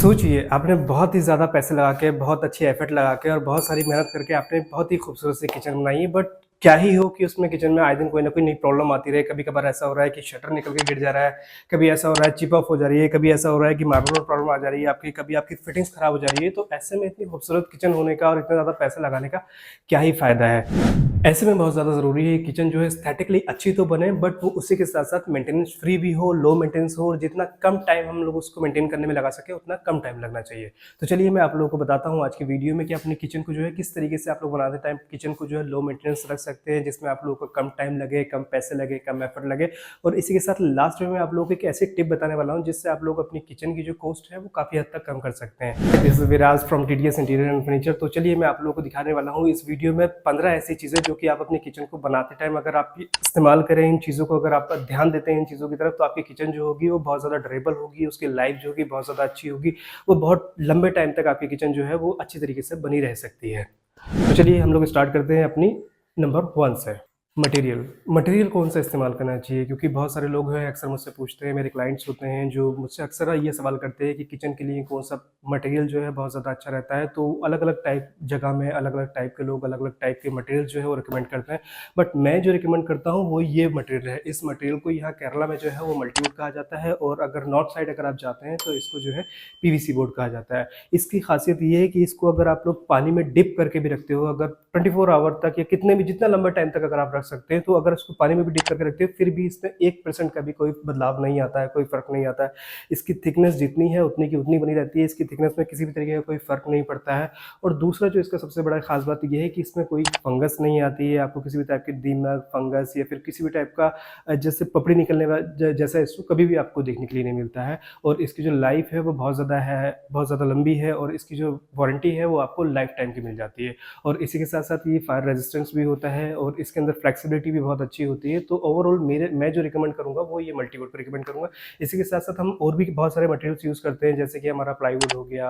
सोचिए, आपने बहुत ही ज़्यादा पैसे लगा के, बहुत अच्छी एफ़र्ट लगा के और बहुत सारी मेहनत करके आपने बहुत ही खूबसूरत सी किचन बनाई है, बट क्या ही हो कि उसमें किचन में आए दिन कोई न कोई नई प्रॉब्लम आती रहे। कभी-कभार ऐसा हो रहा है कि शटर निकल के गिर जा रहा है, कभी ऐसा हो रहा है चिप ऑफ हो जा रही है, कभी ऐसा हो रहा है कि मार्बल में प्रॉब्लम आ जा रही है आपकी, कभी आपकी फिटिंग्स खराब हो जा रही है। तो ऐसे में इतनी खूबसूरत किचन होने का और इतना ज़्यादा पैसा लगाने का क्या ही फ़ायदा है? ऐसे में बहुत ज़्यादा ज़रूरी है किचन जो है एस्थेटिकली अच्छी तो बने, बट वो उसी के साथ-साथ मेंटेनेंस फ्री भी हो, लो मेंटेनेंस हो और जितना कम टाइम हम लोग उसको मेंटेन करने में लगा सकें, उतना कम टाइम लगना चाहिए। तो चलिए मैं आप लोगों को बताता हूँ आज की वीडियो में कि अपनी किचन को जो है किस तरीके से आप लोग बनाते टाइम किचन को जो है लो मेंटेनेंस रख सकते हैं, जिसमें आप लोगों को कम टाइम लगे, कम पैसे लगे, कम एफर्ट लगे। और इसी के साथ लास्ट में मैं आप लोगों को एक ऐसी टिप बताने वाला हूँ जिससे आप लोग अपनी किचन की जो कॉस्ट है वो काफ़ी हद तक कम कर सकते हैं। This is Viraj from TDS interior and furniture. तो चलिए मैं आप लोगों को दिखाने वाला हूँ इस वीडियो में 15 ऐसी चीज़ें जो कि आप अपनी किचन को बनाते टाइम अगर आप इस्तेमाल करें, इन चीज़ों को अगर आप ध्यान देते हैं इन चीज़ों की तरफ, तो आपकी किचन जो होगी वो बहुत ज़्यादा ड्यूरेबल होगी, उसकी लाइफ जो होगी बहुत ज़्यादा अच्छी होगी। वो बहुत लंबे टाइम तक आपकी किचन जो है वो अच्छी तरीके से बनी रह सकती है। तो चलिए हम लोग स्टार्ट करते हैं अपनी नंबर 1 से। मटेरियल कौन सा इस्तेमाल करना चाहिए, क्योंकि बहुत सारे लोग हैं अक्सर मुझसे पूछते हैं, मेरे क्लाइंट्स होते हैं जो मुझसे अक्सर ये सवाल करते हैं कि किचन के लिए कौन सा मटेरियल जो है बहुत ज़्यादा अच्छा रहता है। तो अलग-अलग टाइप जगह में अलग-अलग टाइप के लोग अलग-अलग टाइप के मटेरियल जो है वो रिकमेंड करते हैं। बट मैं जो रिकमेंड करता हूँ वो ये मटेरियल है। इस मटेरियल को यहाँ केरला में जो है वो मल्टीवुड कहा जाता है, और अगर नॉर्थ साइड अगर आप जाते हैं तो इसको जो है पीवीसी बोर्ड कहा जाता है। इसकी खासियत ये है कि इसको अगर आप लोग पानी में डिप करके भी रखते हो, अगर 24 आवर तक या कितने भी जितना लंबा टाइम तक अगर आप रख सकते हैं, तो अगर उसको पानी में भी डिप करके रखते हो फिर भी इसमें 1% का भी कोई बदलाव नहीं आता है, कोई फ़र्क नहीं आता है। इसकी थिकनेस जितनी है उतनी की उतनी बनी रहती है, इसकी थिकनेस में किसी भी तरीके का कोई फ़र्क नहीं पड़ता है। और दूसरा जो इसका सबसे बड़ा ख़ास बात ये है कि इसमें कोई फंगस नहीं आती है, आपको किसी भी टाइप की दीमक, फंगस या फिर किसी भी टाइप का जैसे पपड़ी निकलने जैसा इसको कभी भी आपको देखने के लिए नहीं मिलता है। और इसकी जो लाइफ़ है वो बहुत ज़्यादा लंबी है, और इसकी जो वारंटी है वो आपको लाइफ़ टाइम की मिल जाती है। और इसी के साथ-साथ ये फायर रेजिस्टेंस भी होता है और इसके अंदर फ्लेक्सिबिलिटी भी बहुत अच्छी होती है। तो ओवरऑल मैं जो रिकमेंड करूँगा वो ये मल्टीवुड को रिकमेंड करूँगा। इसी के साथ-साथ हम और भी बहुत सारे मटेरियल्स यूज़ करते हैं, जैसे कि हमारा प्लाईवुड हो गया,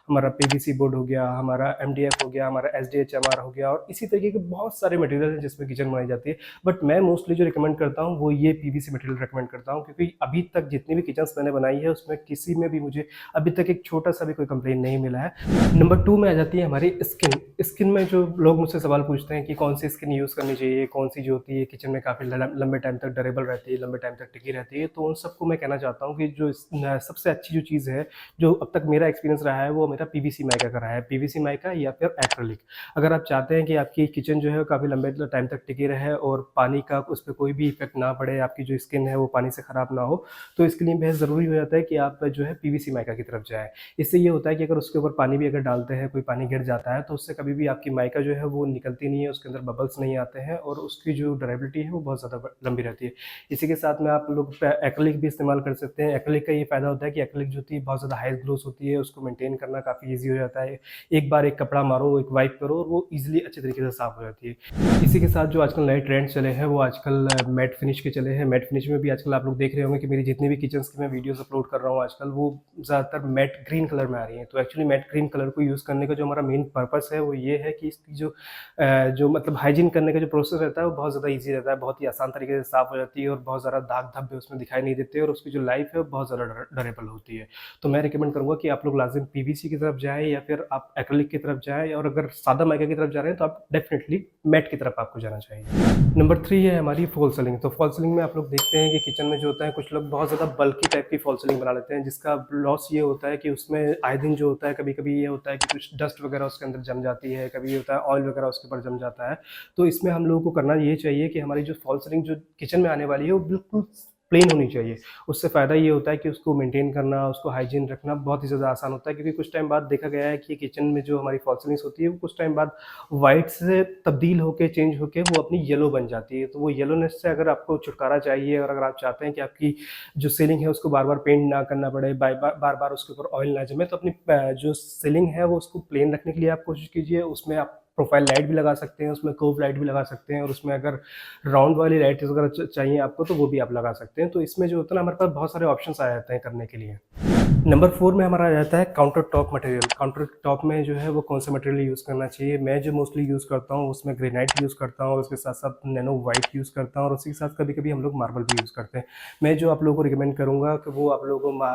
हमारा पीवीसी बोर्ड हो गया, हमारा एमडीएफ हो गया, हमारा एसडीएचएमआर हो गया, और इसी तरीके के बहुत सारे मटेरियल हैं जिसमें किचन बनाई जाती है। बट मैं मोस्टली जो रिकमेंड करता हूँ वो ये पीवीसी मटेरियल रिकमेंड करता हूँ, क्योंकि अभी तक जितनी भी किचन्स मैंने बनाई है उसमें किसी में भी मुझे अभी तक एक छोटा-सा भी कोई कंप्लेंट नहीं मिला है। नंबर 2 में आ जाती है हमारी स्किन। स्किन में जो लोग मुझसे सवाल पूछते हैं कि कौन सी स्किन यूज़ करनी चाहिए, कौन सी जो होती है किचन में काफ़ी लंबे टाइम तक ड्यूरेबल रहती है, लंबे टाइम तक टिकी रहती है। तो उन सबको मैं कहना चाहता हूँ कि जो सबसे अच्छी जो चीज़ है, जो अब तक मेरा एक्सपीरियंस रहा है, वो मेरा पीवीसी माइका का रहा है। पीवीसी माइका या फिर एक्रिलिक। अगर आप चाहते हैं कि आपकी किचन जो है काफ़ी लंबे टाइम तक टिकी रहे और पानी का उस पे कोई भी इफ़ेक्ट ना पड़े, आपकी जो स्किन है वो पानी से ख़राब ना हो, तो इसके लिए बेहद ज़रूरी हो जाता है कि आप जो है पीवीसी माइका की तरफ जाएँ। इससे ये होता है कि अगर उसके ऊपर पानी भी अगर डालते हैं, कोई पानी गिर जाता है, तो उससे कभी भी आपकी माइका जो है वो निकलती नहीं है, उसके अंदर बबल्स नहीं आते हैं और उसकी जो ड्यूरेबिलिटी है वो बहुत ज़्यादा लंबी रहती है। इसी के साथ में आप लोग एक्रिलिक भी इस्तेमाल कर सकते हैं। एक्रिलिक का ये फ़ायदा होता है कि एक्रिलिक जो होती है बहुत ज़्यादा हाई ग्लोस होती है, उसको मेंटेन करना काफ़ी ईज़ी हो जाता है। एक बार एक कपड़ा मारो, एक वाइप करो और वो ईज़िली अच्छे तरीके से साफ़ हो जाती है। इसी के साथ जो आजकल नए ट्रेंड्स चले हैं वो आजकल मैट फिनिश के चले हैं। मैट फिनिश में भी आजकल आप लोग देख रहे होंगे कि मेरी जितनी भी किचन्स की मैं वीडियोज़ अपलोड कर रहा हूँ आजकल, वो ज़्यादातर मैट ग्रीन कलर में आ रही हैं। तो एक्चुअली मैट ग्रीन कलर को यूज़ करने का जो हमारा मेन पर्पस है वो ये है कि इसकी जो मतलब हाइजीन करने का जो प्रोसेस रहता है वो बहुत ज़्यादा ईज़ी रहता है, बहुत ही आसान तरीके से साफ़ हो जाती है और बहुत ज़्यादा दाग धब्बे उसमें दिखाई नहीं देते और उसकी जो लाइफ़ है वो बहुत ज़्यादा ड्यूरेबल होती है। तो मैं रिकमेंड करूँगा कि आप लोग लाज़िम पीवीसी की तरफ जाएँ या फिर आप एक्रिलिक की तरफ जाएँ, और अगर सादा माइका की तरफ जा रहे हैं तो आप डेफ़िनिटली मैट की तरफ आपको जाना चाहिए। नंबर 3 है हमारी फॉल सीलिंग। तो फॉल सीलिंग में आप लोग देखते हैं कि किचन में जो होता है कुछ लोग बहुत ज़्यादा बल्की टाइप की फॉल सीलिंग बना लेते हैं, जिसका लॉस ये होता है कि उसमें आए दिन जो होता है कभी-कभी ये होता है कि कुछ डस्ट वगैरह उसके अंदर जम जाती है, कभी ये होता है ऑयल वगैरह उसके ऊपर जम जाता है। तो इसमें हम लोगों को करना ये चाहिए कि हमारी जो फॉल सीलिंग जो किचन में आने वाली है वो बिल्कुल प्लेन होनी चाहिए। उससे फ़ायदा ये होता है कि उसको मेंटेन करना, उसको हाइजीन रखना बहुत ही ज़्यादा आसान होता है, क्योंकि कुछ टाइम बाद देखा गया है कि किचन में जो हमारी फॉल सीलिंग्स होती है वो कुछ टाइम बाद व्हाइट से तब्दील होके चेंज होके वो अपनी येलो बन जाती है। तो वो येलोनेस से अगर आपको छुटकारा चाहिए और अगर आप चाहते हैं कि आपकी जो सीलिंग है उसको बार-बार पेंट ना करना पड़े, बार-बार उसके ऊपर ऑयल ना जमे, तो अपनी जो सीलिंग है वो उसको प्लेन रखने के लिए आप कोशिश कीजिए। उसमें आप प्रोफाइल लाइट भी लगा सकते हैं, उसमें कर्व लाइट भी लगा सकते हैं, और उसमें अगर राउंड वाली लाइट अगर चाहिए आपको तो वो भी आप लगा सकते हैं। तो इसमें जो होता है ना हमारे पास बहुत सारे ऑप्शंस आ जाते हैं करने के लिए। नंबर 4 में हमारा आ जाता है counter top material. Counter top में जो है वो कौन-सा मटेरियल यूज़ करना चाहिए? मैं जो मोस्टली यूज़ करता हूँ उसमें ग्रेनाइट यूज़ करता हूँ और उसके साथ-साथ नैनो व्हाइट यूज़ करता हूँ और उसी के साथ कभी-कभी हम लोग मार्बल भी यूज़ करते हैं। मैं जो आप लोगों को रिकमेंड करूँगा कि वो आप लोगों को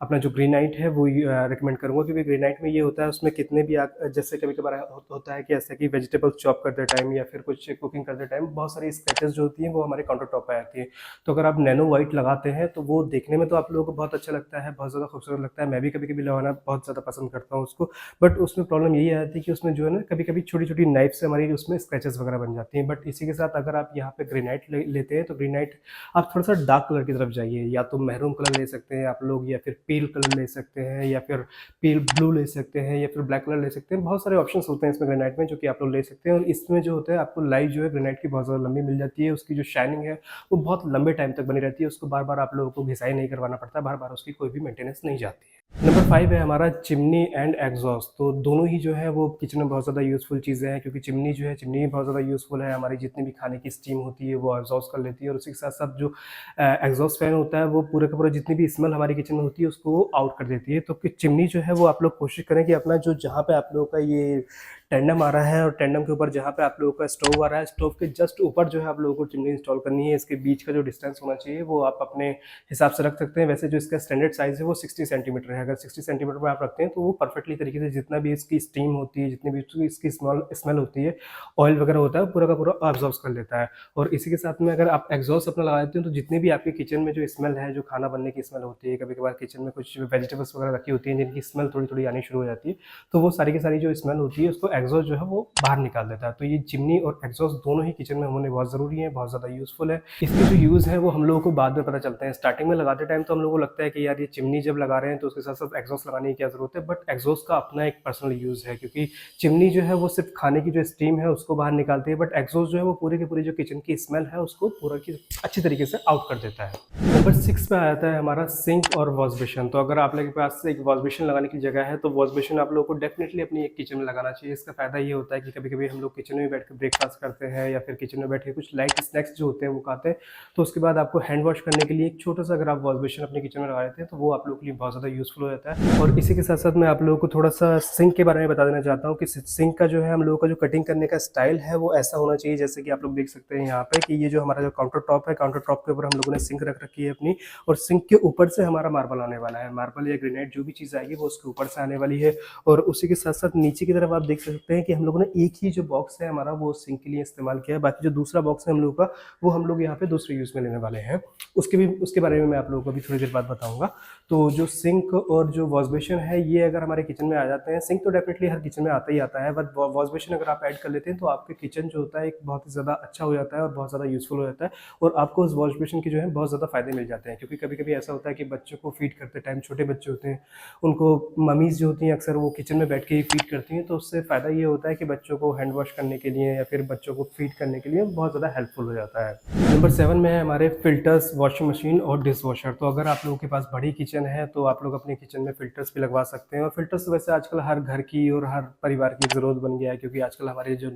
अपना जो ग्रेनाइट है वो रिकमेंड करूँगा, क्योंकि ग्रेनाइट में ये होता है उसमें कितने भी जैसे कभी-कभार होता है कि ऐसा कि वेजिटेबल्स चॉप करते टाइम या फिर कुछ कुकिंग करते टाइम बहुत सारी स्क्रैचेज़ जो होती हैं वो हमारे काउंटर टॉप पे आती हैं। तो अगर आप नैनो व्हाइट लगाते हैं तो वो देखने में तो आप लोगों को बहुत अच्छा लगता है, बहुत ज़्यादा खूबसूरत लगता है। मैं भी कभी-कभी लगाना बहुत ज़्यादा पसंद करता हूँ उसको। बट उसमें प्रॉब्लम यही आ जाती है कि उसमें जो है ना कभी-कभी छोटी-छोटी नाइफ से हमारी उसमें स्क्रैचेज़ वगैरह बन जाती हैं। बट इसी के साथ अगर आप यहाँ पे ग्रेनाइट लेते हैं तो ग्रेनाइट आप थोड़ा-सा डार्क कलर की तरफ जाइए, या तो मैरून कलर ले सकते हैं आप लोग, या फिर पेल कलर ले सकते हैं, या फिर पेल ब्लू ले सकते हैं, या फिर ब्लैक कलर ले सकते हैं। बहुत सारे ऑप्शंस होते हैं इसमें ग्रेनाइट में जो कि आप लोग ले सकते हैं, और इसमें जो होता है आपको लाइफ जो है ग्रेनाइट की बहुत ज़्यादा लंबी मिल जाती है। उसकी जो शाइनिंग है वो बहुत लंबे टाइम तक बनी रहती है, उसको बार-बार आप लोगों को घिसाई नहीं करवाना पड़ता, बार-बार उसकी कोई भी मेंटेनेंस नहीं जाती है। नंबर 5 है हमारा चिमनी एंड एग्ज़ॉस्ट। तो दोनों ही जो है वो किचन में बहुत ज़्यादा यूज़फुल चीज़ें हैं, क्योंकि चिमनी जो है, चिमनी भी बहुत ज़्यादा यूज़फुल है। हमारी जितनी भी खाने की स्टीम होती है वो एग्ज़ॉस्ट कर लेती है, और उसी के साथ-साथ जो एग्ज़ॉस्ट फैन होता है वो पूरे का पूरा जितनी भी स्मेल हमारी किचन में होती है उसको वो आउट कर देती है। तो कि चिमनी जो है वो आप लोग कोशिश करें कि अपना जो जहाँ पे आप लोगों का ये टेंडम आ रहा है और टेंडम के ऊपर जहाँ पे आप लोगों का स्टोव आ रहा है, स्टोव के जस्ट ऊपर जो है आप लोगों को चिमनी इंस्टॉल करनी है। इसके बीच का जो डिस्टेंस होना चाहिए वो आप अपने हिसाब से रख सकते हैं। वैसे जो इसका स्टैंडर्ड साइज़ है वो 60 सेंटीमीटर है। अगर 60 सेंटीमीटर में आप रखते हैं तो वो परफेक्टली तरीके से जितना भी इसकी स्टीम होती है, जितनी भी इसकी स्मेल होती है, ऑयल वगैरह होता है, वो पूरा का पूरा अब्ज़ॉर्ब कर लेता है। और इसी के साथ में अगर आप एग्ज़ॉस्ट अपना लगा देते हैं तो जितनी भी आपके किचन में जो स्मेल है, जो खाना बनने की स्मेल होती है, कभी-कभार किचन में कुछ वेजिटेबल्स वगैरह रखी होती हैं जिनकी स्मेल थोड़ी-थोड़ी आनी शुरू हो जाती है, तो वो सारी की सारी जो स्मेल होती है उसको एग्ज़ॉस्ट जो है वो बाहर निकाल देता है। तो ये चिमनी और एग्ज़ॉस्ट दोनों ही किचन में होने बहुत ज़रूरी है, बहुत ज़्यादा यूज़फुल है। इसके जो यूज़ है वो हम लोगों को बाद में पता चलते हैं। स्टार्टिंग में लगाते टाइम तो हम लोगों को लगता है कि यार ये चिमनी जब लगा रहे हैं तो उसके साथ-साथ एग्ज़ॉस्ट लगाने की क्या ज़रूरत है, बट एग्ज़ॉस्ट का अपना एक पर्सनल यूज़ है, क्योंकि चिमनी जो है वो सिर्फ़ खाने की जो स्टीम है उसको बाहर निकालती है, बट एग्ज़ॉस्ट जो है वो पूरी की पूरी जो किचन की स्मेल है उसको पूरा की अच्छी तरीके से आउट कर देता है। नंबर 6 पे आ जाता है हमारा सिंक और वॉश बेसिन। तो अगर आप लोगों के पास एक वॉश बेसिन लगाने की जगह है तो वॉश बेसिन आप लोगों को डेफ़िनिटली अपनी एक किचन में लगाना चाहिए। इसका फ़ायदा ये होता है कि कभी-कभी हम लोग किचन में बैठ के ब्रेकफ़ास्ट करते हैं या फिर किचन में बैठ के कुछ लाइट स्नैक्स जो होते हैं वो खाते हैं, तो उसके बाद आपको हैंड वॉश करने के लिए एक छोटा-सा अगर आप वॉश बेसिन अपनी किचन में लगा देते हैं तो वो आप लोगों के लिए बहुत ज़्यादा यूज़फुल हो जाता है। और इसी के साथ-साथ मैं आप लोगों को थोड़ा-सा सिंक के बारे में बता देना चाहता हूँ कि सिंक का जो है हम लोगों का जो कटिंग करने का स्टाइल है वो ऐसा होना चाहिए, जैसे कि आप लोग देख सकते हैं यहाँ पे कि ये जो हमारा जो काउंटर टॉप है, काउंटर टॉप के ऊपर हम लोगों ने सिंक रख रखी है अपनी, और सिंक के ऊपर से हमारा मार्बल आने वाला है। मार्बल या ग्रेनाइट जो भी चीज़ आएगी वो उसके ऊपर से आने वाली है, और उसी के साथ-साथ नीचे की तरफ आप देख सकते हैं कि हम लोगों ने एक ही जो बॉक्स है हमारा वो सिंक के लिए इस्तेमाल किया है। बाकी जो दूसरा बॉक्स है हम लोगों का वो हम लोग यहाँ पे दूसरे यूज़ में लेने वाले हैं। उसके बारे में मैं आप लोगों को अभी थोड़ी देर बाद बताऊँगा। तो जो सिंक और जो वॉश बेसिन है ये अगर हमारे किचन में आ जाते हैं, सिंक तो डेफ़िनिटली हर किचन में आता ही आता है, बट वॉश बेसिन अगर आप ऐड कर लेते हैं तो आपके किचन जो होता है एक बहुत ही ज़्यादा अच्छा हो जाता है और बहुत ज़्यादा यूज़फुल हो जाता है, और आपको उस वॉश बेसिन के जो है बहुत ज़्यादा फ़ायदे मिल जाते हैं। क्योंकि कभी-कभी ऐसा होता है कि बच्चों को फ़ीड करते टाइम, छोटे बच्चे होते हैं, उनको मम्मीज़ जो होती हैं अक्सर वो किचन में बैठ के ही फ़ीड करती हैं, तो उससे फ़ायदा ये होता है कि बच्चों को हैंड वॉश करने के लिए या फिर बच्चों को फ़ीड करने के लिए बहुत ज़्यादा हेल्पफुल हो जाता है। नंबर 7 में है हमारे फ़िल्टर्स, वॉशिंग मशीन और डिशवॉशर। तो अगर आप लोगों के पास बड़ी किचन है तो आप लोग अपने किचन में फ़िल्टर्स भी लगवा सकते हैं, और फ़िल्टर्स तो वैसे आजकल हर घर की और हर परिवार की ज़रूरत बन गया है, क्योंकि आजकल हमारे जो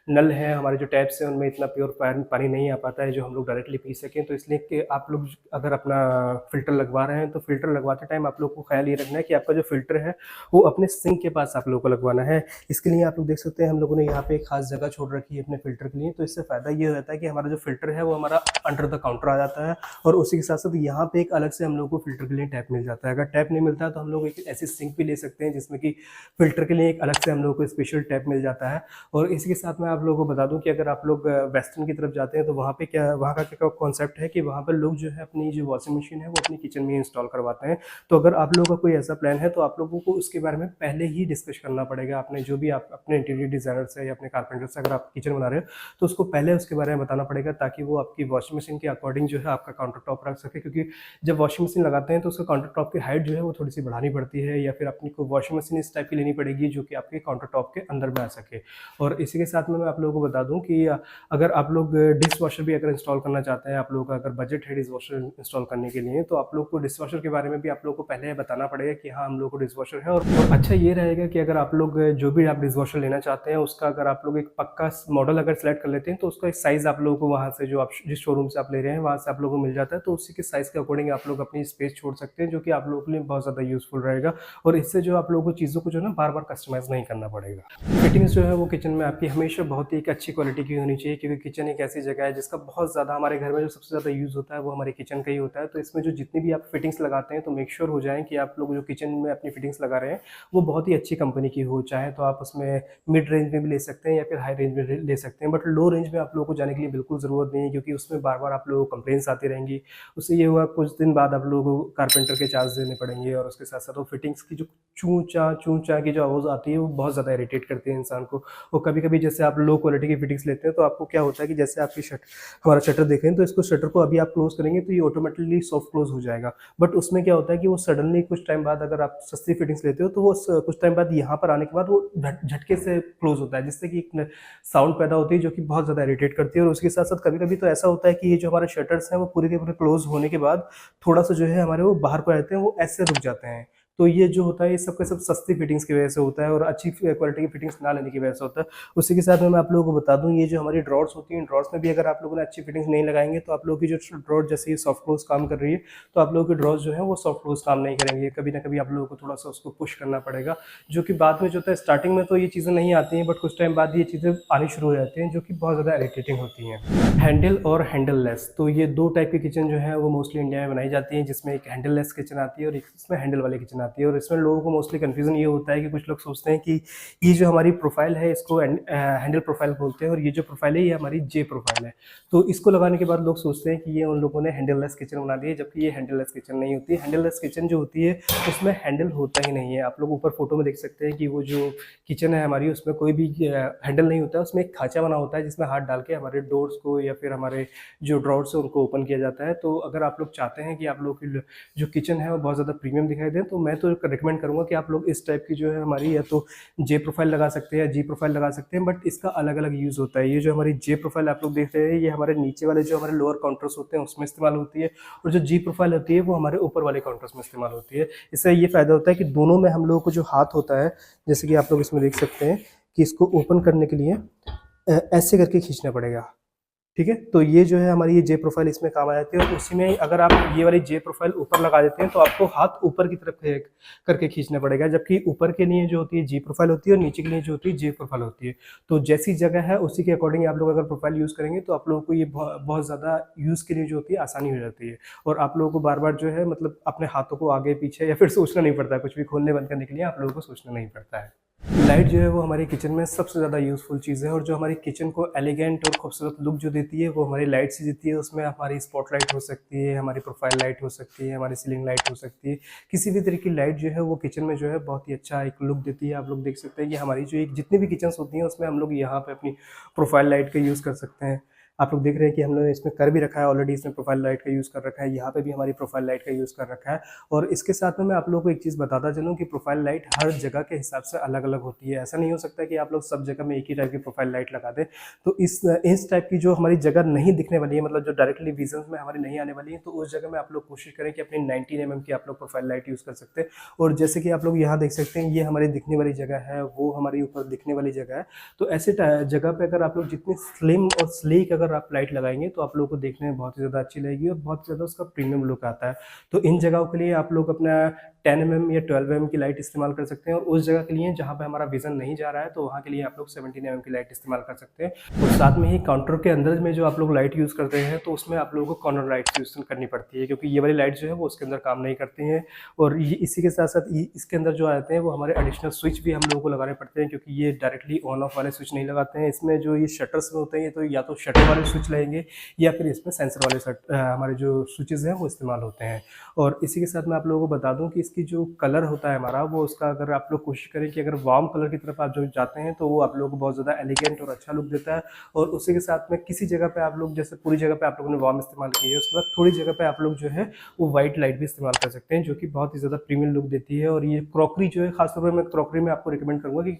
नल हैं, हमारे जो टैप्स हैं उनमें इतना प्योर पानी नहीं आ पाता है जो हम लोग डायरेक्टली पी सकें। तो इसलिए कि आप लोग अगर अपना फ़िल्टर लगवा रहे हैं तो फ़िल्टर लगवाते टाइम आप लोग को ख़्याल ये रखना है कि आपका जो फ़िल्टर है वो अपने सिंक के पास आप लोगों को लगवाना है। इसके लिए आप लोग देख सकते हैं हम लोगों ने यहाँ पे एक ख़ास जगह छोड़ रखी है अपने फ़िल्टर के लिए, तो इससे फ़ायदा ये हो जाता है कि हमारा जो फ़िल्टर है वो हमारा अंडर द काउंटर आ जाता है, और उसी के साथ-साथ यहाँ पे एक अलग से हम लोग को फ़िल्टर के लिए टैप मिल जाता है। अगर टैप नहीं मिलता है तो हम लोग एक ऐसी सिंक भी ले सकते हैं जिसमें कि फ़िल्टर के लिए एक अलग से हम लोग को स्पेशल टैप मिल जाता है। और इसी के साथ मैं आप लोगों को बता दूँ कि अगर आप लोग वेस्टर्न की तरफ जाते हैं तो वहाँ का क्या कॉन्सेप्ट है कि वहाँ पर लोग जो है अपनी जो वॉशिंग मशीन है वो अपनी किचन में ही इंस्टॉल करवाते हैं। तो अगर आप लोगों का कोई ऐसा प्लान है तो आप लोगों को उसके बारे में पहले ही डिस्कस करना पड़ेगा। आपने जो भी आप अपने इंटीरियर डिज़ाइनर से या अपने कारपेंटर से अगर आप किचन बना रहे हो तो उसको पहले उसके बारे में बताना पड़ेगा, ताकि वो आपकी वॉशिंग मशीन के अकॉर्डिंग जो है आपका काउंटर टॉप रख सके। क्योंकि जब वॉशिंग मशीन लगाते हैं तो उसका काउंटर टॉप की हाइट जो है वो थोड़ी-सी बढ़ानी पड़ती है, या फिर अपनी को वॉशिंग मशीन इस टाइप की लेनी पड़ेगी जो कि आपके काउंटर टॉप के अंदर में आ सके। और इसी के साथ में मैं आप लोगों को बता दूँ कि अगर आप लोग डिश वॉशर भी अगर इंस्टॉल करना चाहते हैं, आप लोगों का अगर बजट है डिश वॉशर इंस्टॉल करने के लिए, तो आप लोग को डिश वॉशर के बारे में भी आप लोग को पहले बताना पड़ेगा कि हाँ, हम लोग को डिश वॉशर है। और अच्छा ये रहेगा कि अगर आप लोग जो भी आप डिश वॉशर लेना चाहते हैं उसका अगर आप लोग एक पक्का मॉडल अगर सेलेक्ट कर लेते हैं तो उसका एक साइज़ आप लोगों को वहाँ से जो आप जिस शोरूम से आप ले रहे हैं वहाँ से आप लोगों को मिल जाता है, तो उसी के साइज़ के अकॉर्डिंग आप लोग अपनी स्पेस छोड़ सकते हैं हैं, जो कि आप लोगों के लिए बहुत ज़्यादा यूज़फुल रहेगा और इससे जो आप लोगों को चीज़ों को जो है ना बार-बार कस्टमाइज़ नहीं करना पड़ेगा। फिटिंग्स जो है वो किचन में आपकी हमेशा बहुत ही एक अच्छी क्वालिटी की होनी चाहिए, क्योंकि किचन एक ऐसी जगह है जिसका बहुत ज़्यादा हमारे घर में जो सबसे ज़्यादा यूज़ होता है वो हमारे किचन का ही होता है। तो इसमें जो जितनी भी आप फिटिंग्स लगाते हैं तो मेक श्योर हो जाएँ कि आप लोग जो किचन में अपनी फिटिंग्स लगा रहे हैं वो बहुत ही अच्छी कंपनी की हो। चाहे तो आप उसमें मिड रेंज में भी ले सकते हैं या फिर हाई रेंज में ले सकते हैं, बट लो रेंज में आप लोगों को जाने के लिए बिल्कुल ज़रूरत नहीं है, क्योंकि उसमें बार-बार आप लोगों को कंप्लेंट्स आती रहेंगी। उससे ये हुआ कुछ दिन बाद आप लोगों को कारपेंटर के चार्ज देने पड़ेंगे और उसके साथ-साथ वो फिटिंग्स की जो चूँ-चाँ की जो आवाज़ आती है वो बहुत ज़्यादा इरिटेट करती है इंसान को। और कभी-कभी जैसे आप लो क्वालिटी की फिटिंग्स लेते हैं तो आपको क्या होता है कि जैसे आपकी हमारा शटर देखें तो इसको शटर को अभी आप क्लोज़ करेंगे तो ये ऑटोमेटिकली सॉफ्ट क्लोज़ हो जाएगा। बट उसमें क्या होता है कि वो सडनली कुछ टाइम बाद अगर आप सस्ती फिटिंग्स लेते हो तो वो कुछ टाइम बाद यहाँ पर आने के बाद वो झटके से क्लोज़ होता है, जिससे कि एक साउंड पैदा होती है जो कि बहुत ज़्यादा इरिटेट करती है। और उसके साथ-साथ कभी-कभी तो ऐसा होता है कि ये जो हमारे शटर्स हैं वो पूरे के पूरे क्लोज़ होने के बाद थोड़ा-सा जो है हमारे वो बाहर को आ जाते हैं, वो ऐसे रुक जाते हैं। तो ये जो होता है ये सब का सब सस्ती फिटिंग्स की वजह से होता है और अच्छी क्वालिटी की फिटिंग्स ना लेने की वजह से होता है। उसी के साथ में मैं आप लोगों को बता दूँ, ये जो हमारी ड्रॉर्स होती हैं, ड्रॉर्स में भी अगर आप लोगों ने अच्छी फिटिंग्स नहीं लगाएँगे तो आप लोगों की जो ड्रॉर जैसे ये सॉफ्ट क्लोज़ काम कर रही है, तो आप लोगों की ड्रॉर्स जो है वो सॉफ्ट क्लोज़ काम नहीं करेंगे। कभी न कभी आप लोगों को थोड़ा-सा उसको पुश करना पड़ेगा, जो कि बाद में जो होता है स्टार्टिंग में तो ये चीज़ें नहीं आती हैं, बट कुछ टाइम बाद ये चीज़ें आनी शुरू हो जाती हैं, जो कि बहुत ज़्यादा इरिटेटिंग होती हैं। हैंडल और हैंडल लेस, तो ये 2 टाइप की किचन जो है वो मोस्टली इंडिया में बनाई जाती है, जिसमें एक हैंडल लेस किचन आती है और एक इसमें हैंडल वाली किचन आती है। और इसमें लोगों को मोस्टली कन्फ्यूज़न ये होता है कि कुछ लोग सोचते हैं कि ये जो हमारी प्रोफ़ाइल है इसको हैंडल प्रोफ़ाइल बोलते हैं और ये जो प्रोफ़ाइल है ये हमारी जे प्रोफ़ाइल है। तो इसको लगाने के बाद लोग सोचते हैं कि ये उन लोगों ने हैंडल लेस किचन बना दी है, जबकि ये हैंडल लेस किचन नहीं होती है। हैंडल लेस किचन जो होती है उसमें हैंडल होता ही नहीं है। आप लोग ऊपर फ़ोटो में देख सकते हैं कि वो जो किचन है हमारी उसमें कोई भी हैंडल नहीं होता है, उसमें एक खाँचा बना होता है जिसमें हाथ डाल के हमारे डोर्स को या फिर हमारे जो ड्रॉर्स है उनको ओपन किया जाता है। तो अगर आप लोग चाहते हैं कि आप लोग की जो किचन है वो बहुत ज़्यादा प्रीमियम दिखाई दे, तो मैं तो रिकमेंड करूँगा कि आप लोग इस टाइप की जो है हमारी या तो जे प्रोफ़ाइल लगा सकते हैं या जी प्रोफ़ाइल लगा सकते हैं, बट इसका अलग-अलग यूज़ होता है। ये जो हमारी जे प्रोफ़ाइल आप लोग देख रहे हैं, ये हमारे नीचे वाले जो हमारे लोअर काउंटर्स होते हैं उसमें इस्तेमाल होती है और जो जी प्रोफ़ाइल होती है वो हमारे ऊपर वाले काउंटर्स में इस्तेमाल होती है। इससे ये फ़ायदा होता है कि दोनों में हम लोगों को जो हाथ होता है, जैसे कि आप लोग इसमें देख सकते हैं कि इसको ओपन करने के लिए ऐसे करके खींचना पड़ेगा। ठीक है? तो ये जो है हमारी ये जे प्रोफ़ाइल इसमें काम आ जाती है और उसी में अगर आप ये वाली जे प्रोफ़ाइल ऊपर लगा देते हैं तो आपको हाथ ऊपर की तरफ करके खींचना पड़ेगा, जबकि ऊपर के लिए जो होती है जी प्रोफ़ाइल होती है और नीचे के लिए जो होती है जे प्रोफ़ाइल होती है। तो जैसी जगह है उसी के अकॉर्डिंग आप लोग अगर प्रोफ़ाइल यूज़ करेंगे तो आप लोगों को ये बहुत ज़्यादा यूज़ के लिए जो होती है आसानी हो जाती है और आप लोगों को बार-बार जो है मतलब अपने हाथों को आगे-पीछे या फिर सोचना नहीं पड़ता है, कुछ भी खोलने बंद करने के लिए आप लोगों को सोचना नहीं पड़ता है। लाइट जो है वो हमारे किचन में सबसे ज़्यादा यूज़फुल चीज़ है और जो हमारी किचन को एलिगेंट और खूबसूरत लुक जो देती है वो हमारी लाइट से देती है। उसमें हमारी स्पॉटलाइट हो सकती है, हमारी प्रोफाइल लाइट हो सकती है, हमारी सीलिंग लाइट हो सकती है। किसी भी तरह की लाइट जो है वो किचन में जो है बहुत ही अच्छा एक लुक देती है। आप लोग देख सकते हैं कि हमारी जो एक जितनी भी किचन्स होती हैं उसमें हम लोग यहाँ पे अपनी प्रोफाइल लाइट का यूज़ कर सकते हैं। आप लोग देख रहे हैं कि हम लोगों ने इसमें कर भी रखा है ऑलरेडी, इसमें प्रोफाइल लाइट का यूज़ कर रखा है, यहाँ पे भी हमारी प्रोफाइल लाइट का यूज़ कर रखा है। और इसके साथ में मैं आप लोगों को एक चीज़ बताता चलूँ कि प्रोफाइल लाइट हर जगह के हिसाब से अलग-अलग होती है। ऐसा नहीं हो सकता कि आप लोग सब जगह में एक ही टाइप की प्रोफाइल लाइट लगा दें। तो इस टाइप की जो हमारी जगह नहीं दिखने वाली है, मतलब जो डायरेक्टली विज़न्स में हमारी नहीं आने वाली है, तो उस जगह में आप लोग कोशिश करें कि अपनी 19 एमएम की आप लोग प्रोफाइल लाइट यूज़ कर सकते हैं। और जैसे कि आप लोग यहाँ देख सकते हैं, ये हमारी दिखने वाली जगह है, वो हमारी ऊपर दिखने वाली जगह है। तो ऐसे जगह पे अगर आप लोग जितनी स्लिम और स्लीक अगर आप लाइट लगाएँगे तो आप लोगों को देखने में बहुत ही ज़्यादा अच्छी लगेगी और बहुत ज़्यादा उसका प्रीमियम लुक आता है। तो इन जगहों के लिए आप लोग अपना 10 एमएम या 12 एमएम की लाइट इस्तेमाल कर सकते हैं और उस जगह के लिए जहाँ पे हमारा विज़न नहीं जा रहा है तो वहाँ के लिए आप लोग 17 एमएम की लाइट इस्तेमाल कर सकते हैं। और साथ में ही काउंटर के अंदर में जो आप लोग लाइट यूज़ करते हैं तो उसमें आप लोगों को कॉर्नर लाइट्स यूज़ करनी पड़ती है, क्योंकि ये वाली लाइट जो है वो उसके अंदर काम नहीं करती हैं। और ये इसी के साथ-साथ इसके अंदर जो आते हैं वो हमारे एडिशनल स्विच भी हम लोगों को लगाने पड़ते हैं, क्योंकि ये डायरेक्टली ऑन ऑफ वाले स्विच नहीं लगाते हैं। इसमें जो ये शटर्स में होते हैं तो या तो शटर वाले स्विच लगेंगे या फिर इसमें सेंसर वाले हमारे जो स्विचेज़ हैं वो इस्तेमाल होते हैं। और इसी के साथ मैं आप लोगों को बता दूं कि इसकी जो कलर होता है हमारा वो उसका अगर आप लोग कोशिश करें कि अगर वार्म कलर की तरफ आप जो जाते हैं तो वो आप लोगों को बहुत ज़्यादा एलिगेंट और अच्छा लुक देता है। और उसी के साथ में किसी जगह पे आप लोग जैसे पूरी जगह पे आप लोगों ने वार्म इस्तेमाल की है, उसके बाद थोड़ी जगह पे आप लोग जो है वो वाइट लाइट भी इस्तेमाल कर सकते हैं, जो कि बहुत ही ज़्यादा प्रीमियम लुक देती है। और ये क्रॉकरी जो है, खासतौर पर मैं क्रॉकरी में आपको रिकमेंड करूँगा कि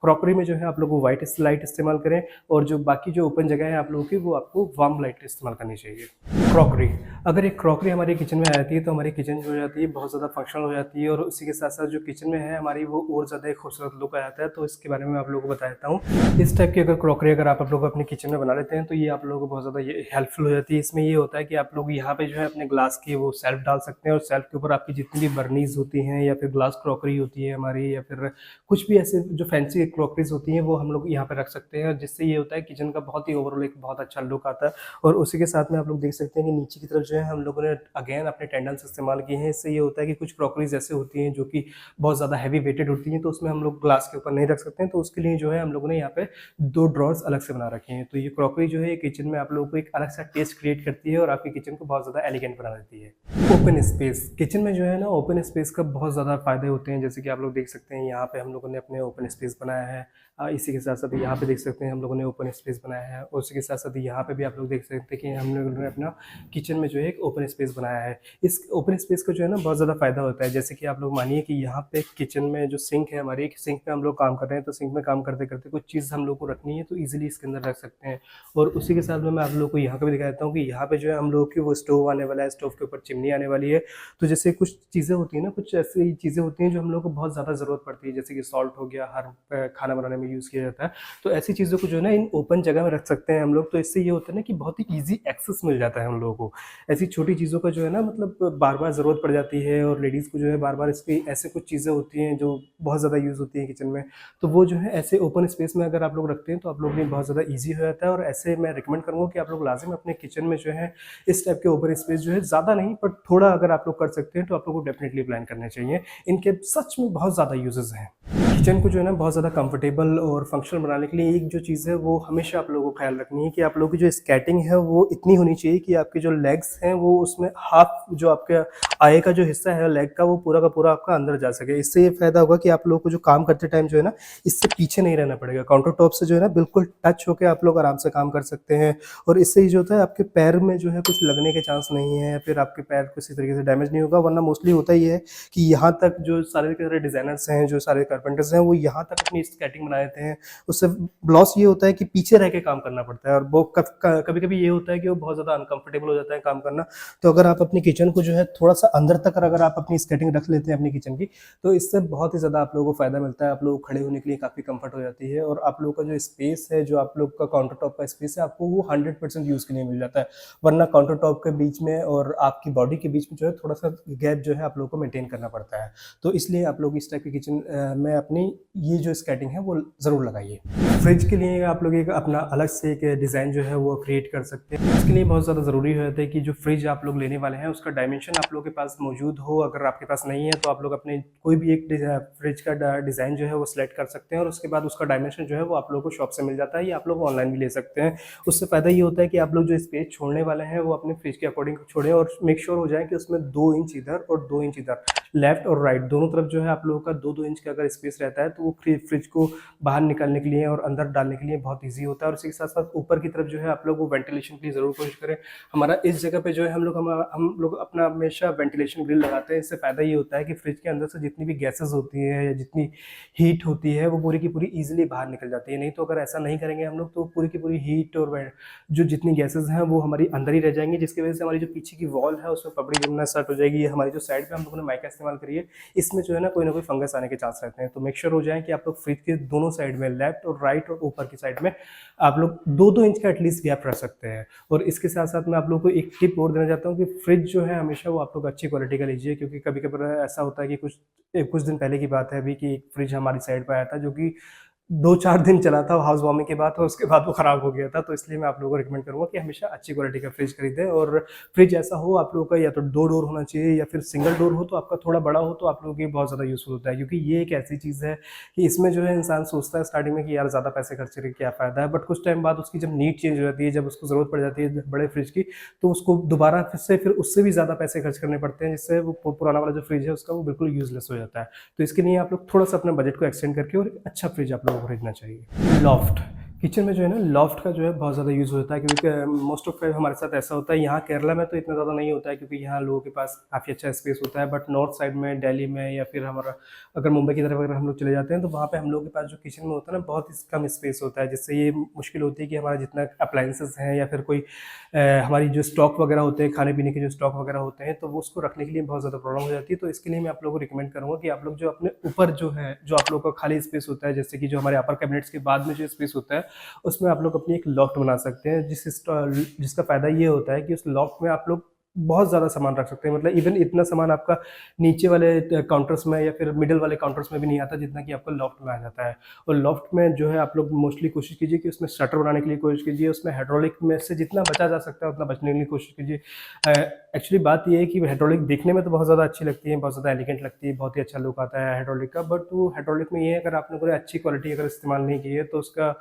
क्रॉकरी में जो है आप लोग वो वाइट लाइट इस्तेमाल करें और जो बाकी जो ओपन जगह है आप लोगों की वो आपको वार्म लाइट इस्तेमाल करनी चाहिए। क्रॉकरी। अगर एक क्रॉकरी हमारी किचन में आ जाती है तो हमारी किचन जो हो जाती है बहुत ज़्यादा फंक्शनल हो जाती है और उसी के साथ-साथ जो किचन में है हमारी वो और ज़्यादा एक खूबसूरत लुक आ जाता है। तो इसके बारे में मैं आप लोगों को बता देता हूँ। इस टाइप की अगर क्रॉकरी अगर आप लोग अपनी किचन में बना लेते हैं तो ये आप लोगों को बहुत ज़्यादा ये हेल्पफुल हो जाती है। इसमें ये होता है कि आप लोग यहाँ पे जो है अपने ग्लास की वो शेल्फ डाल सकते हैं और शेल्फ के ऊपर आपकी जितनी भी बर्नीज़ होती हैं या फिर ग्लास क्रॉकरी होती है हमारी या फिर कुछ भी ऐसे जो फैंसी क्रॉकरीज़ होती हैं वो हम लोग यहाँ पे रख सकते हैं। जिससे ये होता है किचन का बहुत ही ओवरऑल एक बहुत अच्छा लुक आता है। और उसी के साथ में आप लोग देख सकते हैं कि नीचे की तरफ जो है हम लोगों ने अगेन अपने टेंडन्स इस्तेमाल किए हैं। इससे ये होता है कि कुछ क्रॉकरीज ऐसे होती हैं जो कि बहुत ज़्यादा हैवी वेटेड होती हैं तो उसमें हम लोग ग्लास के ऊपर नहीं रख सकते हैं। तो उसके लिए जो है हम लोगों ने यहाँ पे 2 ड्रॉर्स अलग से बना रखे हैं। तो ये क्रॉकरी जो है किचन में आप लोगों को एक अलग सा टेस्ट क्रिएट करती है और आपकी किचन को बहुत ज़्यादा एलिगेंट बना देती है। ओपन स्पेस किचन में जो है ना ओपन स्पेस का बहुत ज़्यादा फ़ायदे होते हैं। जैसे कि आप लोग देख सकते हैं यहाँ पे हम लोगों ने अपने ओपन स्पेस बनाया है। इसी के साथ-साथ यहाँ पे देख सकते हैं हम लोगों ने ओपन स्पेस बनाया है और उसी के साथ-साथ यहाँ पे भी आप लोग देख सकते हैं कि हम लोगों ने अपना किचन में जो है एक ओपन स्पेस बनाया है। इस ओपन स्पेस का जो है ना बहुत ज़्यादा फ़ायदा होता है। जैसे कि आप लोग मानिए कि यहाँ पे किचन में जो सिंक है हमारी, सिंक में हम लोग काम कर रहे हैं तो सिंक में काम करते-करते कुछ चीज़ हम लोग को रखनी है तो ईज़िली इसके अंदर रख सकते हैं। और उसी के साथ में मैं आप लोगों को यहाँ पे भी दिखा देता हूँ कि यहाँ पे जो है हम लोगों की वो स्टोव आने वाला है, स्टोव के ऊपर चिमनी आने वाली है। तो जैसे कुछ चीज़ें होती हैं ना, कुछ ऐसी चीज़ें होती हैं जो हम लोग को बहुत ज़्यादा ज़रूरत पड़ती है। जैसे कि सॉल्ट हो गया, हर खाना बनाने में यूज़ किया जाता है। तो ऐसी चीज़ों को जो है ना इन ओपन जगह में रख सकते हैं हम लोग। तो इससे ये होता है ना कि बहुत ही ईज़ी एक्सेस मिल जाता है हम लोगों को। ऐसी छोटी चीज़ों का जो है ना मतलब बार-बार ज़रूरत पड़ जाती है और लेडीज़ को जो है बार-बार इसकी ऐसे कुछ चीज़ें होती हैं जो बहुत ज़्यादा यूज़ होती हैं किचन में। तो वो जो है ऐसे ओपन स्पेस में अगर आप लोग रखते हैं तो आप लोगों के लिए बहुत ज़्यादा ईज़ी हो जाता है। और ऐसे मैं रिकमेंड करूँगा कि आप लोग लाज़िम अपने किचन में जो है इस टाइप के ओपन स्पेस जो है ज़्यादा नहीं बट थोड़ा अगर आप लोग कर सकते हैं तो आप लोग को डेफ़िनिटली प्लान करने चाहिए। इनके सच में बहुत ज़्यादा यूज़ेज़ हैं। किचन को जो है ना बहुत ज़्यादा कंफर्टेबल और फंक्शनल बनाने के लिए एक जो चीज़ है वो हमेशा आप लोगों को ख्याल रखनी है कि आप लोगों की जो स्कैटिंग है वो इतनी होनी चाहिए कि आपके जो लेग्स हैं वो उसमें हाफ जो आपके आए का जो हिस्सा है लेग का वो पूरा का पूरा आपका अंदर जा सके। इससे ये फ़ायदा होगा कि आप लोगों को जो काम करते टाइम जो है ना इससे पीछे नहीं रहना पड़ेगा। काउंटर टॉप से जो है ना बिल्कुल टच होके आप लोग आराम से काम कर सकते हैं। और इससे ये जो होता है आपके पैर में जो है कुछ लगने के चांस नहीं है, फिर आपके पैर किसी तरीके से डैमेज नहीं होगा। वरना मोस्टली होता ये है कि यहाँ तक जो सारे के सारे डिज़ाइनर्स हैं, जो सारे कारपेंटर्स हैं, वो यहाँ तक अपनी स्केटिंग बना देते हैं। उससे लॉस ये होता है कि पीछे रह के काम करना पड़ता है और वो कभी-कभी ये होता है कि वो बहुत ज़्यादा अनकम्फर्टेबल हो जाता है काम करना। तो अगर आप अपनी किचन को जो है थोड़ा-सा अंदर तक अगर आप अपनी स्केटिंग रख लेते हैं अपनी किचन की, तो इससे बहुत ही ज़्यादा आप लोगों को फ़ायदा मिलता है। आप लोगों को खड़े होने के लिए काफ़ी कम्फर्ट हो जाती है और आप लोगों का जो स्पेस है, जो आप लोग का काउंटर टॉप का स्पेस है, आपको वो 100% यूज़ के लिए मिल जाता है। वरना काउंटर टॉप के बीच में और आपकी बॉडी के बीच में जो है थोड़ा-सा गैप जो है आप लोगों को मेंटेन करना पड़ता है। तो इसलिए आप लोग इस टाइप की किचन में अपनी ये जो स्केटिंग है वो ज़रूर लगाइए। फ्रिज के लिए आप लोग एक अपना अलग से एक डिज़ाइन जो है वो क्रिएट कर सकते हैं। इसके लिए बहुत ज़्यादा ज़रूरी हो जाता है कि जो फ्रिज आप लोग लेने वाले हैं उसका डायमेंशन आप लोगों के पास मौजूद हो। अगर आपके पास नहीं है तो आप लोग अपने कोई भी एक फ्रिज का डिज़ाइन जो है वो सिलेक्ट कर सकते हैं और उसके बाद उसका डायमेंशन जो है वो आप लोगों को शॉप से मिल जाता है या आप लोग ऑनलाइन भी ले सकते हैं। उससे फ़ायदा ये होता है कि आप लोग जो स्पेस छोड़ने वाले हैं वो अपने फ्रिज के अकॉर्डिंग छोड़ें और मेक श्योर हो जाए कि उसमें 2 इंच इधर और 2 इंच इधर, लेफ्ट और राइट दोनों तरफ जो है आप लोगों का 2-2 इंच का अगर स्पेस रहता है तो वो फ्रिज को बाहर निकालने के लिए और अंदर डालने के लिए बहुत ईज़ी होता है। और इसी के साथ-साथ ऊपर की तरफ जो है आप लोग वो वेंटिलेशन के लिए ज़रूर कोशिश करें। हमारा इस जगह पे जो है हम लोग अपना हमेशा वेंटिलेशन ग्रिल लगाते हैं। इससे फ़ायदा ये होता है कि फ्रिज के अंदर से जितनी भी गैसेज़ होती हैं या जितनी हीट होती है वो पूरी की पूरी ईज़िली बाहर निकल जाती है। नहीं तो अगर ऐसा नहीं करेंगे हम लोग तो पूरी की पूरी हीट और जो जितनी गैसेज़ हैं वो हमारी अंदर ही रह जाएँगी, जिसकी वज़ह से हमारी जो पीछे की वॉल है उसमें पपड़ी जमना स्टार्ट हो जाएगी। हमारी जो साइड पे हम लोगों ने माइका इस्तेमाल करी है इसमें जो है ना कोई ना कोई फंगस आने के चांस रहते हैं। तो मेक श्योर हो जाए कि आप लोग फ्रिज के दोनों साइड में लेफ्ट और राइट और ऊपर की साइड में आप लोग 2-2 इंच का एटलीस्ट गैप रख सकते हैं। और इसके साथ-साथ मैं आप लोगों को एक टिप और देना चाहता हूँ कि फ्रिज जो है हमेशा वो आप लोग अच्छी क्वालिटी का लीजिए, क्योंकि कभी-कभार ऐसा होता है कि कुछ दिन पहले की बात है अभी कि एक फ्रिज हमारी साइड पे आया था जो कि 2-4 दिन चला था हाउस वार्मिंग के बाद और उसके बाद वो ख़राब हो गया था। तो इसलिए मैं आप लोगों को रिकमेंड करूँगा कि हमेशा अच्छी क्वालिटी का फ्रिज खरीदें और फ्रिज ऐसा हो आप लोगों का या तो 2 डोर होना चाहिए या फिर सिंगल डोर हो तो आपका थोड़ा बड़ा हो तो आप लोगों के लिए बहुत ज़्यादा यूज़फुल होता है। क्योंकि ये एक ऐसी चीज़ है कि इसमें जो है इंसान सोचता है स्टार्टिंग में कि यार ज़्यादा पैसे खर्च करके क्या फ़ायदा है, बट कुछ टाइम बाद उसकी जब नीड चेंज हो जाती है, जब उसको ज़रूरत पड़ जाती है बड़े फ्रिज की, तो उसको दोबारा फिर उससे भी ज़्यादा पैसे खर्च करने पड़ते हैं, जिससे वो पुराना वाला जो फ्रिज है उसका वो बिल्कुल यूज़लेस हो जाता है। तो इसके लिए आप लोग थोड़ा-सा अपने बजट को एक्सटेंड करके और एक अच्छा फ्रिज आप लोगों को खरीदना चाहिए। लॉफ्ट किचन में जो है ना लॉफ्ट का जो है बहुत ज़्यादा यूज़ होता है, क्योंकि मोस्ट ऑफ टाइम हमारे साथ ऐसा होता है। यहाँ केरला में तो इतना ज़्यादा नहीं होता है, क्योंकि यहाँ लोगों के पास काफ़ी अच्छा स्पेस होता है, बट नॉर्थ साइड में दिल्ली में या फिर हमारा अगर मुंबई की तरफ अगर हम लोग चले जाते हैं तो वहाँ पे हम लोगों के पास जो किचन में होता है ना बहुत ही कम स्पेस होता है, जिससे ये मुश्किल होती है कि हमारा जितना अप्लाइंसेस हैं या फिर कोई हमारी जो स्टॉक वगैरह होते हैं, खाने पीने के जो स्टॉक वगैरह होते हैं, तो वो उसको रखने के लिए बहुत ज़्यादा प्रॉब्लम हो जाती है। तो इसके लिए मैं आप लोगों को रिकमेंड करूँगा कि आप लोग जो अपने ऊपर जो है, जो आप लोगों का खाली स्पेस होता है, जैसे कि जो हमारे अपर कैबिनेट्स के बाद में जो स्पेस होता है, उसमें आप लोग अपनी एक लॉफ्ट बना सकते हैं, जिसका फ़ायदा ये होता है कि उस लॉफ्ट में आप लोग बहुत ज़्यादा सामान रख सकते हैं। मतलब इवन इतना सामान आपका नीचे वाले काउंटर्स में या फिर मिडल वाले काउंटर्स में भी नहीं आता, जितना कि आपको लॉफ्ट में आ जाता है। और लॉफ्ट में जो है आप लोग मोस्टली कोशिश कीजिए कि उसमें शटर बनाने के लिए कोशिश कीजिए, उसमें हाइड्रोलिक में से जितना बचा जा सकता है उतना बचने के लिए कोशिश कीजिए। एक्चुअली बात ये है कि हाइड्रोलिक देखने में तो बहुत ज़्यादा अच्छी लगती है, बहुत ज़्यादा एलिगेंट लगती है, बहुत ही अच्छा लुक आता है हाइड्रोलिक का, बट वो हाइड्रोलिक में ये है, अगर आपने कोई अच्छी क्वालिटी अगर इस्तेमाल नहीं की है तो उसका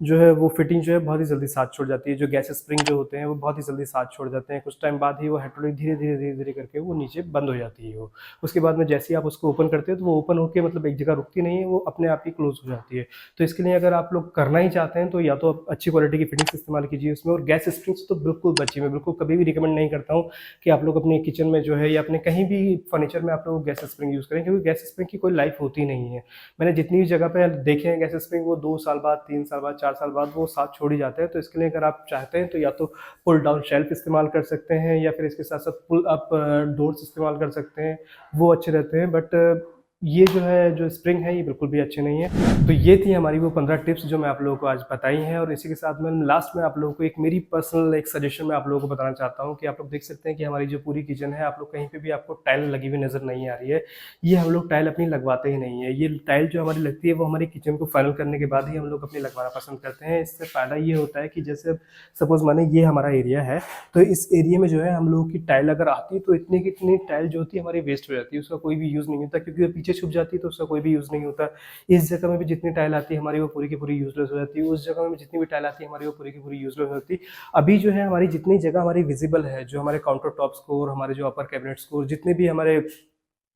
जो है वो फिटिंग जो है बहुत ही जल्दी साथ छोड़ जाती है। जो गैस स्प्रिंग जो होते हैं वो बहुत ही जल्दी साथ छोड़ जाते हैं, कुछ टाइम बाद ही वो हाइड्रोलिक धीरे धीरे करके वो नीचे बंद हो जाती है। वो उसके बाद में जैसे ही आप उसको ओपन करते हो तो वो ओपन होकर मतलब एक जगह रुकती नहीं है, वो अपने आप ही क्लोज हो जाती है। तो इसके लिए अगर आप लोग करना ही चाहते हैं तो या तो आप अच्छी क्वालिटी की फिटिंग्स इस्तेमाल कीजिए उसमें, और गैस स्प्रिंग्स तो बिल्कुल बचिए। मैं बिल्कुल कभी भी रिकमेंड नहीं करता हूँ कि आप लोग अपने किचन में जो है या अपने कहीं भी फर्नीचर में आप लोग गैस स्प्रिंग यूज़ करें, क्योंकि गैस स्प्रिंग की कोई लाइफ होती नहीं है। मैंने जितनी भी जगह पे देखे हैं गैस स्प्रिंग, वो 2 साल बाद, 3 साल बाद, 4 साल बाद वो साथ छोड़ ही जाते हैं। तो इसके लिए अगर आप चाहते हैं तो या तो पुल डाउन शेल्फ इस्तेमाल कर सकते हैं या फिर इसके साथ-साथ पुल अप डोर्स इस्तेमाल कर सकते हैं, वो अच्छे रहते हैं। बट ये जो है, जो स्प्रिंग है, ये बिल्कुल भी अच्छे नहीं है। तो ये थी हमारी वो 15 टिप्स जो मैं आप लोगों को आज बताई हैं, और इसी के साथ मैं लास्ट में आप लोगों को एक मेरी पर्सनल एक सजेशन मैं आप लोगों को बताना चाहता हूँ कि आप लोग देख सकते हैं कि हमारी जो पूरी किचन है, आप लोग कहीं पे भी आपको टाइल लगी हुई नज़र नहीं आ रही है। ये हम लोग टाइल अपनी लगवाते ही नहीं है। ये टाइल जो हमारी लगती है वो हमारी किचन को फाइनल करने के बाद ही हम लोग अपनी लगवाना पसंद करते हैं। इससे फ़ायदा ये होता है कि जैसे सपोज़ माने ये हमारा एरिया है, तो इस एरिया में जो है हम लोगों की टाइल अगर आती है तो इतनी की इतनी टाइल जो होती है हमारी वेस्ट हो जाती है, उसका कोई भी यूज़ नहीं होता, क्योंकि वो पीछे छुप जाती है तो उसका कोई भी यूज़ नहीं होता। इस जगह में भी जितनी टाइल आती है हमारी वो पूरी की पूरी यूज़लेस हो जाती है, उस जगह में जितनी भी टाइल आती है हमारी वो पूरी की पूरी यूज़लेस हो जाती है। अभी जो है हमारी जितनी जगह हमारी विजिबल है, जो हमारे काउंटर टॉप्स को और हमारे जो अपर कैबिनेट्स को, जितने भी हमारे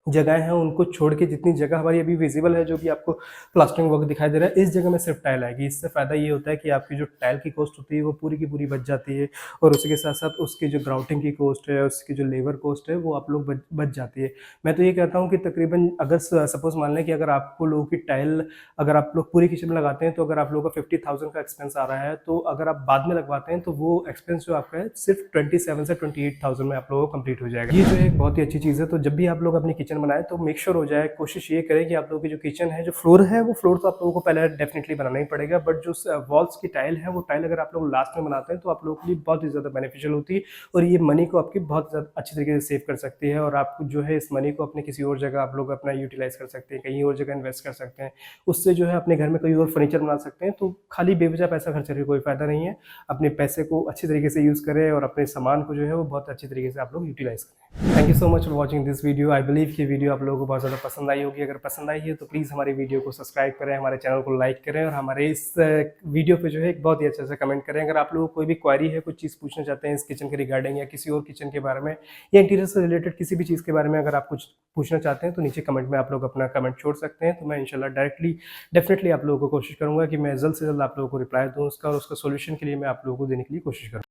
जगहें हैं उनको छोड़ के जितनी जगह हमारी अभी विजिबल है, जो भी आपको प्लास्टरिंग वर्क दिखाई दे रहा है, इस जगह में सिर्फ टाइल आएगी। इससे फ़ायदा ये होता है कि आपकी जो टाइल की कॉस्ट होती है वो पूरी की पूरी बच जाती है, और उसी के साथ-साथ उसकी जो ग्राउटिंग की कॉस्ट है, उसकी जो लेबर कॉस्ट है, वो आप लोग बच जाती है। मैं तो ये कहता हूँ कि तकरीबन अगर सपोज़ मान लें कि अगर आपको लोगों की टाइल अगर आप लोग पूरी किचन में लगाते हैं तो अगर आप लोगों का 50,000 का एक्सपेंस आ रहा है, तो अगर आप बाद में लगवाते हैं तो वो एक्सपेंस जो आपका है सिर्फ 27 से 28,000 में आप लोगों को कंप्लीट हो जाएगा। ये जो है एक बहुत ही अच्छी चीज़ है। तो जब भी आप लोग अपनी किचन बनाएं तो मेक श्योर हो जाए, कोशिश ये करें कि आप लोगों की जो किचन है, जो फ्लोर है, वो फ्लोर तो आप लोगों को पहले डेफिनेटली बनाना ही पड़ेगा, बट जो वॉल्स की टाइल है, वो टाइल अगर आप लोग लास्ट में बनाते हैं तो आप लोगों के लिए बहुत ही ज़्यादा बेनिफिशियल होती है, और ये मनी को आपकी बहुत ज़्यादा अच्छी तरीके से सेव कर सकती है, और आप जो है इस मनी को अपने किसी और जगह आप लोग अपना यूटिलाइज कर सकते हैं, कहीं और जगह इन्वेस्ट कर सकते हैं। उससे जो है अपने घर में कोई और फर्नीचर बना सकते हैं। तो खाली बेवजह पैसा खर्च करके कोई फ़ायदा नहीं है। अपने पैसे को अच्छी तरीके से यूज़ करें और अपने सामान को जो है वो बहुत अच्छी तरीके से आप लोग यूटिलाइज करें। Thank you so much for watching this video. I believe कि वीडियो आप लोगों को बहुत ज़्यादा पसंद आई होगी। अगर पसंद आई है तो प्लीज़ हमारी वीडियो को सब्सक्राइब करें, हमारे चैनल को लाइक करें, और हमारे इस वीडियो पे जो है एक बहुत ही अच्छे से कमेंट करें। अगर आप लोगों को कोई भी क्वेरी है, कुछ चीज़ पूछना चाहते हैं इस किचन के रिगार्डिंग, या किसी और किचन के बारे में, या इंटीरियर से रिलेटेड किसी भी चीज़ के बारे में अगर आप कुछ पूछना चाहते हैं, तो नीचे कमेंट में आप लोग अपना कमेंट छोड़ सकते हैं। तो मैं इंशाल्लाह डेफिनेटली आप लोगों को कोशिश करूँगा कि मैं जल्द से जल्द आप लोगों को रिप्लाई दूँ उसका, और उसका सॉल्यूशन के लिए मैं आप लोगों को देने के लिए कोशिश करूँ।